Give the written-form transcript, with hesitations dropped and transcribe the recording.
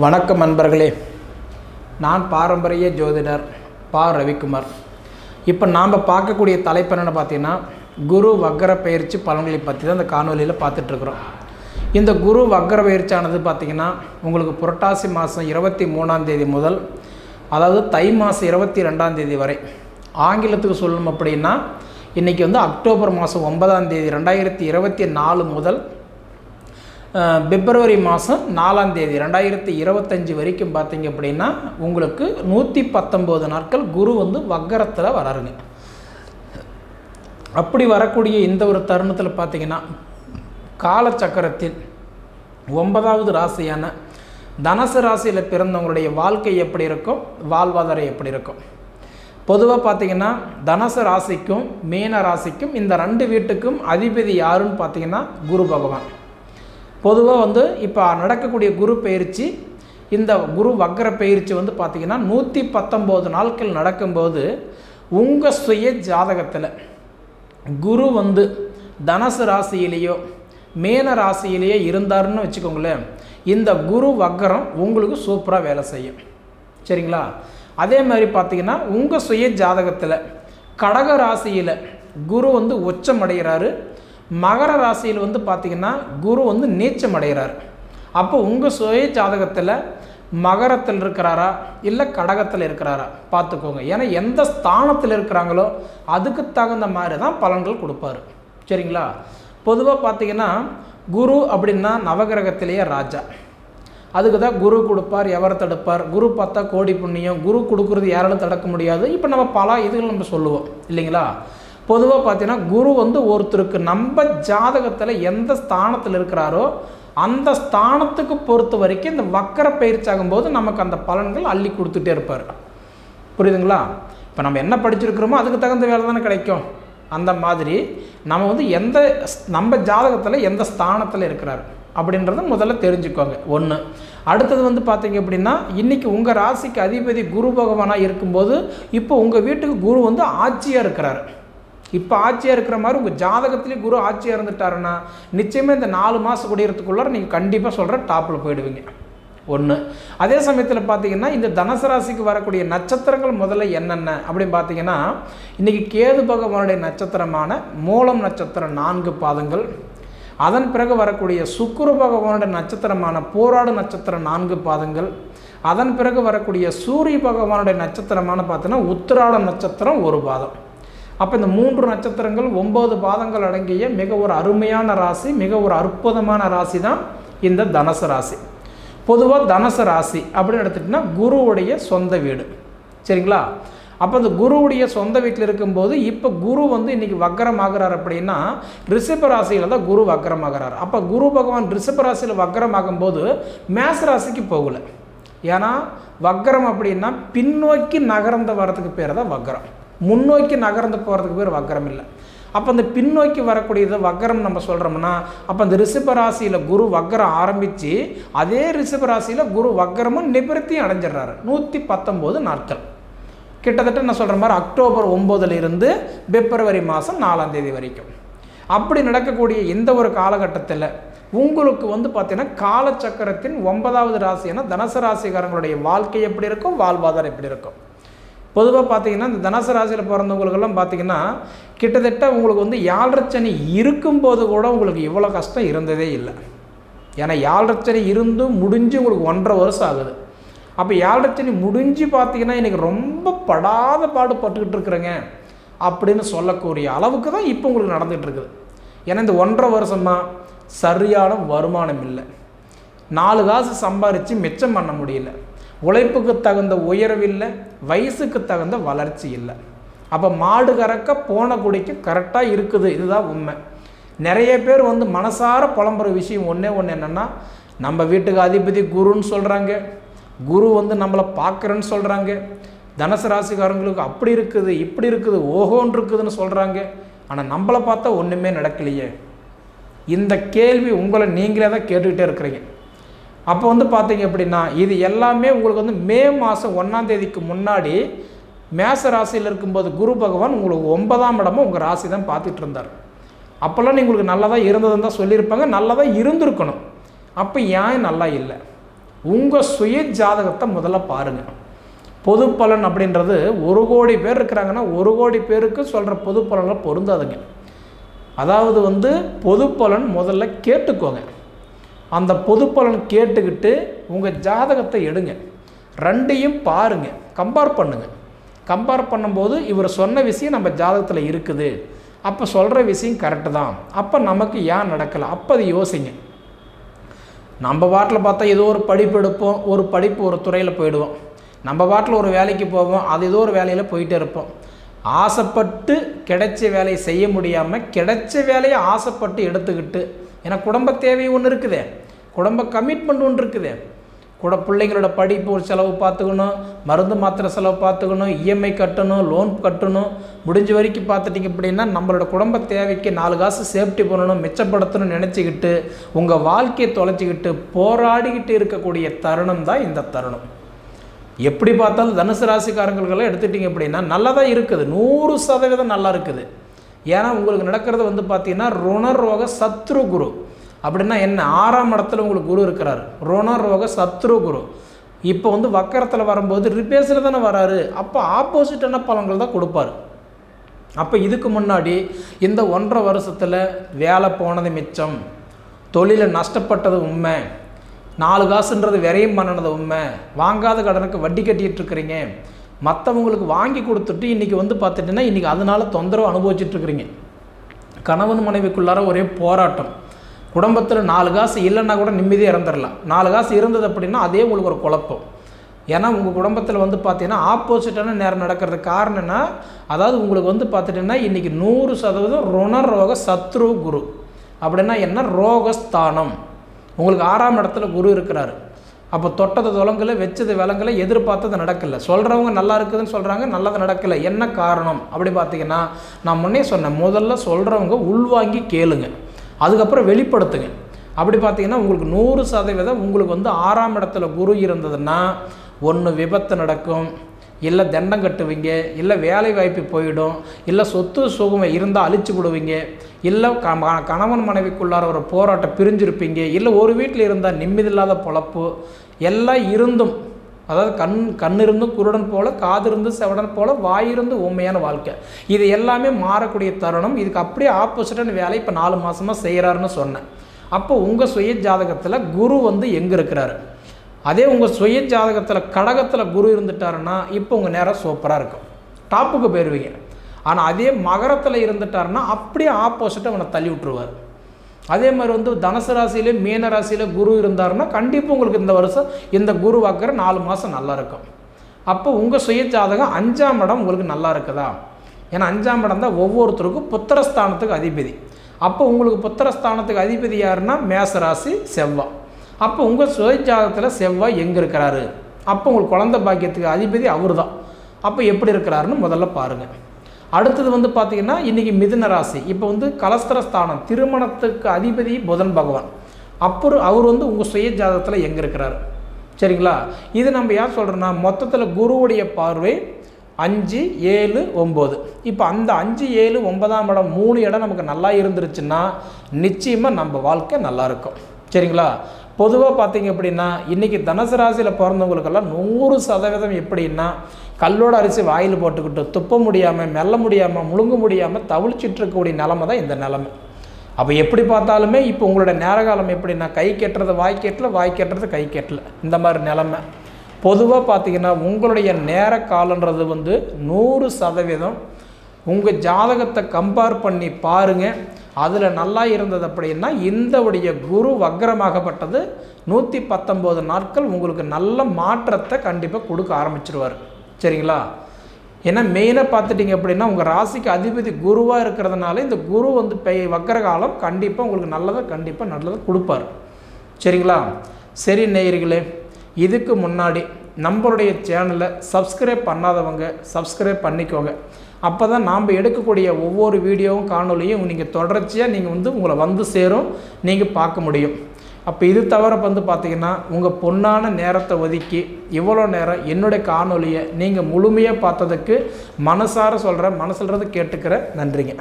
வணக்கம் நண்பர்களே, நான் பாரம்பரிய ஜோதிடர் பா. ரவிக்குமார். இப்போ நாம் பார்க்கக்கூடிய தலைப்பு என்னென்னு பார்த்தீங்கன்னா, குரு வக்கர பயிற்சி பலன்களை பற்றி தான் இந்த காணொலியில் பார்த்துட்ருக்குறோம். இந்த குரு வக்கர பயிற்சியானது பார்த்திங்கன்னா உங்களுக்கு புரட்டாசி மாதம் 23ஆம் தேதி முதல், அதாவது தை மாதம் 22ஆம் தேதி வரை, ஆங்கிலத்துக்கு சொல்லணும் அப்படின்னா இன்றைக்கி வந்து அக்டோபர் மாதம் 9ஆம் தேதி 2024 முதல் பிப்ரவரி மாதம் 4ஆம் தேதி 2025 வரைக்கும் பார்த்திங்க அப்படின்னா உங்களுக்கு 119 நாட்கள் குரு வந்து வக்கரத்தில் வராருங்க. அப்படி வரக்கூடிய இந்த ஒரு தருணத்தில் பார்த்திங்கன்னா காலச்சக்கரத்தின் 9வது ராசியான தனுசு ராசியில் பிறந்தவங்களுடைய வாழ்க்கை எப்படி இருக்கும், வாழ்வாதாரம் எப்படி இருக்கும். பொதுவாக பார்த்திங்கன்னா தனுசு ராசிக்கும் மீன ராசிக்கும் இந்த 2 வீட்டுக்கும் அதிபதி யாருன்னு பார்த்திங்கன்னா குரு பகவான். பொதுவாக வந்து இப்போ நடக்கக்கூடிய குரு பயிற்சி, இந்த குரு வக்கர பயிற்சி வந்து பார்த்திங்கன்னா 119 நாட்கள் நடக்கும்போது உங்கள் சுய ஜாதகத்தில் குரு வந்து தனுசு ராசியிலேயோ மீன ராசியிலேயோ இருந்தாருன்னு வச்சுக்கோங்களேன், இந்த குரு வக்கரம் உங்களுக்கு சூப்பராக வேலை செய்யும். சரிங்களா? அதே மாதிரி பார்த்திங்கன்னா உங்கள் சுய ஜாதகத்தில் கடக ராசியில் குரு வந்து உச்சம் அடைகிறாரு, மகர ராசியில் வந்து பார்த்திங்கன்னா குரு வந்து நீச்சம் அடைகிறார். அப்போ உங்கள் சுய ஜாதகத்தில் மகரத்தில் இருக்கிறாரா இல்லை கடகத்தில் இருக்கிறாரா பார்த்துக்கோங்க. ஏன்னா எந்த ஸ்தானத்தில் இருக்கிறாங்களோ அதுக்கு தகுந்த மாதிரி தான் பலன்கள் கொடுப்பாரு. சரிங்களா? பொதுவாக பார்த்திங்கன்னா குரு அப்படின்னா நவகிரகத்திலேயே ராஜா. அதுக்கு தான் குரு கொடுப்பார், எவரை தடுப்பார். குரு பார்த்தா கோடி புண்ணியம், குரு கொடுக்குறது யாராலும் தடுக்க முடியாது. இப்போ நம்ம பல இதுகள் நம்ம சொல்லுவோம் இல்லைங்களா? பொதுவாக பார்த்தீங்கன்னா குரு வந்து ஒருத்தருக்கு நம்ம ஜாதகத்தில் எந்த ஸ்தானத்தில் இருக்கிறாரோ அந்த ஸ்தானத்துக்கு பொறுத்த வரைக்கும் இந்த வக்கர பயிற்சி ஆகும்போது நமக்கு அந்த பலன்கள் அள்ளி கொடுத்துட்டே இருப்பார். புரியுதுங்களா? இப்போ நம்ம என்ன படிச்சிருக்கிறோமோ அதுக்கு தகுந்த வேலை தானே கிடைக்கும். அந்த மாதிரி நம்ம வந்து நம்ம ஜாதகத்தில் எந்த ஸ்தானத்தில் இருக்கிறார் அப்படின்றத முதல்ல தெரிஞ்சுக்கோங்க. ஒன்று. அடுத்தது வந்து பார்த்தீங்க அப்படின்னா இன்றைக்கி உங்கள் ராசிக்கு அதிபதி குரு பகவானாக இருக்கும்போது இப்போ உங்கள் வீட்டுக்கு குரு வந்து ஆட்சியாக இருக்கிறார். இப்போ ஆட்சியாக இருக்கிற மாதிரி உங்கள் ஜாதகத்துலேயே குரு ஆட்சியாக இருந்துட்டாருன்னா நிச்சயமாக இந்த 4 மாதம் குடியறதுக்குள்ளார நீங்கள் கண்டிப்பாக சொல்கிற டாப்பில் போயிடுவீங்க. ஒன்று. அதே சமயத்தில் பார்த்தீங்கன்னா இந்த தனுசு ராசிக்கு வரக்கூடிய நட்சத்திரங்கள் முதல்ல என்னென்ன அப்படின்னு பார்த்தீங்கன்னா இன்றைக்கி கேது பகவானுடைய நட்சத்திரமான மூலம் நட்சத்திரம் 4 பாதங்கள், அதன் பிறகு வரக்கூடிய சுக்கிர பகவானுடைய நட்சத்திரமான போராடு நட்சத்திரம் 4 பாதங்கள், அதன் பிறகு வரக்கூடிய சூரிய பகவானுடைய நட்சத்திரமான பார்த்தீங்கன்னா உத்திராடம் நட்சத்திரம் 1 பாதம். அப்போ இந்த 3 நட்சத்திரங்கள் 9 பாதங்கள் அடங்கிய மிக ஒரு அருமையான ராசி, மிக ஒரு அற்புதமான ராசி தான் இந்த தனுசு ராசி. பொதுவாக தனுசு ராசி அப்படின்னு எடுத்துகிட்டிங்கன்னா குருவுடைய சொந்த வீடு. சரிங்களா? அப்போ அந்த குருவுடைய சொந்த வீட்டில் இருக்கும்போது இப்போ குரு வந்து இன்றைக்கி வக்கரமாகிறார் அப்படின்னா ரிஷப ராசியில் தான் குரு வக்கரமாகிறார். அப்போ குரு பகவான் ரிஷப ராசியில் வக்கரமாகும்போது மேச ராசிக்கு போகலை. ஏன்னா வக்கரம் அப்படின்னா பின்னோக்கி நகர்ந்து வர்றதுக்கு பேர் தான் வக்கரம், முன்னோக்கி நகர்ந்து போகிறதுக்கு பேர் வக்கரம் இல்லை. அப்போ அந்த பின்னோக்கி வரக்கூடியது வக்கரம் நம்ம சொல்கிறோம்னா அப்போ அந்த ரிஷப ராசியில் குரு வக்கரம் ஆரம்பித்து அதே ரிஷப ராசியில் குரு வக்கரமும் நிவர்த்தியும் அடைஞ்சிடுறாரு 119 நாட்கள். கிட்டத்தட்ட நான் சொல்கிற மாதிரி அக்டோபர் 9லிருந்து பிப்ரவரி மாதம் 4ஆம் தேதி வரைக்கும். அப்படி நடக்கக்கூடிய இந்த ஒரு காலகட்டத்தில் உங்களுக்கு வந்து பார்த்தீங்கன்னா காலச்சக்கரத்தின் 9வது ராசியான தனுசு ராசிக்காரங்களுடைய வாழ்க்கை எப்படி இருக்கும், வாழ்வாதாரம் எப்படி இருக்கும். பொதுவாக பார்த்தீங்கன்னா இந்த தனுசு ராசியில் பிறந்தவங்களுக்கெல்லாம் பார்த்தீங்கன்னா கிட்டத்தட்ட உங்களுக்கு வந்து 7.5 சனி இருக்கும்போது கூட உங்களுக்கு இவ்வளோ கஷ்டம் இருந்ததே இல்லை. ஏன்னா 7.5 சனி இருந்தும் முடிஞ்சு உங்களுக்கு 1.5 வருஷம் ஆகுது. அப்போ 7.5 சனி முடிஞ்சு பார்த்தீங்கன்னா எனக்கு ரொம்ப படாத பாடுபட்டுக்கிட்டு இருக்கிறேங்க அப்படின்னு சொல்லக்கூடிய அளவுக்கு தான் இப்போ உங்களுக்கு நடந்துகிட்டு இருக்குது. ஏன்னா இந்த 1.5 வருஷமாக சரியான வருமானம் இல்லை, 4 காசு சம்பாரித்து மிச்சம் பண்ண முடியல, உழைப்புக்கு தகுந்த உயர்வில்லை, வயசுக்கு தகுந்த வளர்ச்சி இல்லை. அப்போ மாடு கறக்க போன குடிக்கு கரெக்டாக இருக்குது. இதுதான் உண்மை. நிறைய பேர் வந்து மனசார புலம்புற விஷயம் ஒன்று என்னென்னா நம்ம வீட்டுக்கு அதிபதி குருன்னு சொல்கிறாங்க, குரு வந்து நம்மளை பார்க்குறேன்னு சொல்கிறாங்க, தனுசு ராசிக்காரங்களுக்கு அப்படி இருக்குது இப்படி இருக்குது ஓஹோன்னு இருக்குதுன்னு சொல்கிறாங்க. ஆனால் நம்மளை பார்த்தா ஒன்றுமே நடக்கலையே. இந்த கேள்வி உங்களை நீங்களே தான் கேட்டுக்கிட்டே இருக்கிறீங்க. அப்போ வந்து பார்த்தீங்க அப்படின்னா இது எல்லாமே உங்களுக்கு வந்து மே மாதம் 1ஆம் தேதிக்கு முன்னாடி மேச ராசியில் இருக்கும்போது குரு பகவான் உங்களுக்கு 9ஆம் இடமும் உங்கள் ராசி தான் பார்த்துட்டு இருந்தார். அப்போல்லாம் உங்களுக்கு நல்லா தான் இருந்ததுன்னு தான் சொல்லியிருப்பாங்க, நல்லா தான் இருந்திருக்கணும். அப்போ ஏன் நல்லா இல்லை? உங்கள் சுய ஜாதகத்தை முதல்ல பாருங்கள். பொது பலன் அப்படின்றது 1 கோடி பேர் இருக்கிறாங்கன்னா 1 கோடி பேருக்கு சொல்கிற பொது பலனில் பொருந்தாதுங்க. அதாவது பொது பலன் முதல்ல கேட்டுக்கோங்க. அந்த பொது பலன் கேட்டுக்கிட்டு உங்கள் ஜாதகத்தை எடுங்க, 2ஐயும் பாருங்கள், கம்பேர் பண்ணுங்கள். கம்பேர் பண்ணும்போது இவர் சொன்ன விஷயம் நம்ம ஜாதகத்தில் இருக்குது, அப்போ சொல்கிற விஷயம் கரெக்டு தான், அப்போ நமக்கு ஏன் நடக்கலை, அப்போ அது யோசிங்க. நம்ம பாட்டில் பார்த்தா ஏதோ ஒரு படிப்பு எடுப்போம், ஒரு துறையில் போயிடுவோம். நம்ம பாட்டில் ஒரு வேலைக்கு போவோம், அது ஏதோ ஒரு வேலையில் போயிட்டே இருப்போம். ஆசைப்பட்டு கிடைச்ச வேலையை செய்ய முடியாமல் கிடைச்ச வேலையை ஆசைப்பட்டு எடுத்துக்கிட்டு, ஏன்னா குடும்ப தேவை ஒன்று இருக்குது, குடும்ப கமிட்மெண்ட் ஒன்று இருக்குது, பிள்ளைங்களோட படிப்பு ஒரு செலவு பார்த்துக்கணும், மருந்து மாத்திரை செலவு பார்த்துக்கணும், இஎம்ஐ கட்டணும், லோன் கட்டணும், முடிஞ்ச வரைக்கும் பார்த்துட்டிங்க அப்படின்னா நம்மளோட குடும்ப தேவைக்கு 4 காசு சேஃப்டி பண்ணணும், மிச்சப்படுத்தணும்னு நினச்சிக்கிட்டு உங்கள் வாழ்க்கையை தொலைச்சிக்கிட்டு போராடிக்கிட்டு இருக்கக்கூடிய தருணம் தான் இந்த தருணம். எப்படி பார்த்தாலும் தனுசு ராசிக்காரங்களுக்கெல்லாம் எடுத்துட்டிங்க அப்படின்னா நல்லா தான் இருக்குது, 100% நல்லா இருக்குது. ஏன்னா உங்களுக்கு நடக்கிறது பார்த்திங்கன்னா ருணரோக சத்ரு குரு. அப்படின்னா என்ன, 6ஆம் இடத்துல உங்களுக்கு குரு இருக்கிறார், ருணரோக சத்ரு குரு. இப்போ வக்கரத்தில் வரும்போது ரிப்பேஸில் தானே வராரு, அப்போ ஆப்போசிட்டான பலன்கள் தான் கொடுப்பார். அப்போ இதுக்கு முன்னாடி இந்த 1.5 வருஷத்தில் வேலை போனது மிச்சம், தொழிலில் நஷ்டப்பட்டது உண்மை, 4 காசுன்றது விரையும் பண்ணினது உண்மை, வாங்காத கடனுக்கு வட்டி கட்டிகிட்டு இருக்கிறீங்க, மற்றவங்களுக்கு வாங்கி கொடுத்துட்டு இன்றைக்கி பார்த்துட்டிங்கன்னா இன்றைக்கி அதனால் தொந்தரவு அனுபவிச்சுட்ருக்குறீங்க. கணவன் மனைவிக்குள்ளார ஒரே போராட்டம், குடும்பத்தில் 4 காசு இல்லைன்னா கூட நிம்மதியாக இறந்துடலாம், 4 காசு இருந்தது அப்படின்னா அதே உங்களுக்கு ஒரு குழப்பம். ஏன்னா உங்கள் குடும்பத்தில் பார்த்தீங்கன்னா ஆப்போசிட்டான நேரம் நடக்கிறது காரணம்னா, அதாவது உங்களுக்கு பார்த்துட்டிங்கன்னா இன்றைக்கி 100% ருணரோக சத்ரு குரு. அப்படின்னா என்ன, ரோகஸ்தானம். உங்களுக்கு 6ஆம் இடத்துல குரு இருக்கிறாரு. அப்போ தொட்டது தொலங்கலை, வச்சது விலங்கலை, எதிர்பார்த்தது நடக்கலை. சொல்கிறவங்க நல்லா இருக்குதுன்னு சொல்கிறாங்க, நல்லது நடக்கலை. என்ன காரணம் அப்படி பார்த்தீங்கன்னா, நான் முன்னே சொன்னேன், முதல்ல சொல்கிறவங்க உள்வாங்கி கேளுங்க, அதுக்கப்புறம் வெளிப்படுத்துங்க. அப்படி பார்த்தீங்கன்னா உங்களுக்கு 100% உங்களுக்கு 6ஆம் இடத்துல குரு இருந்ததுன்னா ஒன்று விபத்து நடக்கும், இல்லை தண்டம் கட்டுவீங்க, இல்லை வேலை வாய்ப்பு போயிடும், இல்லை சொத்து சுகமை இருந்தால் அழிச்சு விடுவீங்க, இல்லை கணவன் மனைவிக்குள்ளார ஒரு போராட்டம் பிரிஞ்சிருப்பீங்க, இல்லை ஒரு வீட்டில் இருந்தால் நிம்மதியில்லாத பொழப்பு எல்லாம் இருந்தும், அதாவது கண் இருந்தும் குருடன் போல, காது இருந்து செவடன் போல, வாயிருந்து உண்மையான வாழ்க்கை, இது எல்லாமே மாறக்கூடிய தருணம். இதுக்கு அப்படியே ஆப்போசிட்டான வேலை இப்போ 4 மாதமாக செய்கிறாருன்னு சொன்னேன். அப்போ உங்கள் சுய ஜாதகத்தில் குரு எங்கே இருக்கிறாரு, அதே உங்கள் சுய ஜாதகத்தில் கடகத்தில் குரு இருந்துட்டாருன்னா இப்போ உங்கள் நேரம் சூப்பராக இருக்கும், டாப்புக்கு போயிடுவீங்க. ஆனால் அதே மகரத்தில் இருந்துட்டாருன்னா அப்படியே ஆப்போசிட்டாக அவனை தள்ளி விட்டுருவார். அதே மாதிரி தனுசு ராசியிலே மீன ராசியில் குரு இருந்தாருன்னா கண்டிப்பாக உங்களுக்கு இந்த வருஷம் இந்த குரு வாக்கிற 4 மாதம் நல்லா இருக்கும். அப்போ உங்கள் சுய ஜாதகம் 5ஆம் இடம் உங்களுக்கு நல்லா இருக்குதா, ஏன்னா 5ஆம் இடம் தான் ஒவ்வொருத்தருக்கும் புத்திரஸ்தானத்துக்கு அதிபதி. அப்போ உங்களுக்கு புத்திரஸ்தானத்துக்கு அதிபதி யாருன்னா மேச ராசி செவ்வாய். அப்போ உங்கள் சுய ஜாதகத்தில் செவ்வாய் எங்கே இருக்கிறாரு, அப்போ உங்களுக்கு குழந்தை பாக்கியத்துக்கு அதிபதி அவர் தான். அப்போ எப்படி இருக்கிறாருன்னு முதல்ல பாருங்கள். அடுத்தது பார்த்திங்கன்னா இன்றைக்கி மிதுன ராசி, இப்போ கலஸ்திரஸ்தானம், திருமணத்துக்கு அதிபதி புதன் பகவான். அப்புறம் அவர் உங்கள் சுய ஜாதகத்தில் எங்கே இருக்கிறார், சரிங்களா? இது நம்ம ஏன் சொல்கிறோன்னா, மொத்தத்தில் குருவுடைய பார்வை 5, 7, 9. இப்போ அந்த 5, 7, 9ஆம் இடம் 3 இடம் நமக்கு நல்லா இருந்துருச்சுன்னா நிச்சயமாக நம்ம வாழ்க்கை நல்லாயிருக்கும், சரிங்களா? பொதுவாக பார்த்தீங்க அப்படின்னா இன்றைக்கி தனுசு ராசியில் பிறந்தவங்களுக்கெல்லாம் 100% எப்படின்னா, கல்லோட அரிசி வாயில் போட்டுக்கிட்டு துப்ப முடியாமல், மெல்ல முடியாமல், முழுங்க முடியாமல் தவிழ்ச்சிட்டு இருக்கக்கூடிய நிலமை தான் இந்த நிலமை. அப்போ எப்படி பார்த்தாலுமே இப்போ உங்களோட நேரகாலம் எப்படின்னா, கை கெட்டுறது வாய் கெட்டல, வாய் கெட்டுறது கை கெட்டல, இந்த மாதிரி நிலமை. பொதுவாக பார்த்தீங்கன்னா உங்களுடைய நேர காலன்றது 100% உங்கள் ஜாதகத்தை கம்பேர் பண்ணி பாருங்கள். அதில் நல்லா இருந்தது அப்படின்னா இந்தவுடைய குரு வக்ரமாகப்பட்டது 119 நாட்கள் உங்களுக்கு நல்ல மாற்றத்தை கண்டிப்பாக கொடுக்க ஆரம்பிச்சிருவார், சரிங்களா? ஏன்னா மெயினாக பார்த்துட்டிங்க அப்படின்னா உங்கள் ராசிக்கு அதிபதி குருவாக இருக்கிறதுனால இந்த குரு வக்ர காலம் கண்டிப்பாக உங்களுக்கு நல்லதை கொடுப்பார், சரிங்களா? சரி நேயர்களே, இதுக்கு முன்னாடி நம்மளுடைய சேனலை சப்ஸ்கிரைப் பண்ணாதவங்க சப்ஸ்கிரைப் பண்ணிக்கோங்க. அப்போ தான் நாம் எடுக்கக்கூடிய ஒவ்வொரு வீடியோவும் காணொலியும் நீங்கள் தொடர்ச்சியாக நீங்கள் உங்களை சேரும், நீங்கள் பார்க்க முடியும். அப்போ இது தவிர பார்த்திங்கன்னா உங்கள் பொன்னான நேரத்தை ஒதுக்கி இவ்வளோ நேரம் என்னுடைய காணொலியை நீங்கள் முழுமையாக பார்த்ததுக்கு மனசார சொல்கிறேன், மனசுலறது கேட்டுக்கிறேன். நன்றிங்க.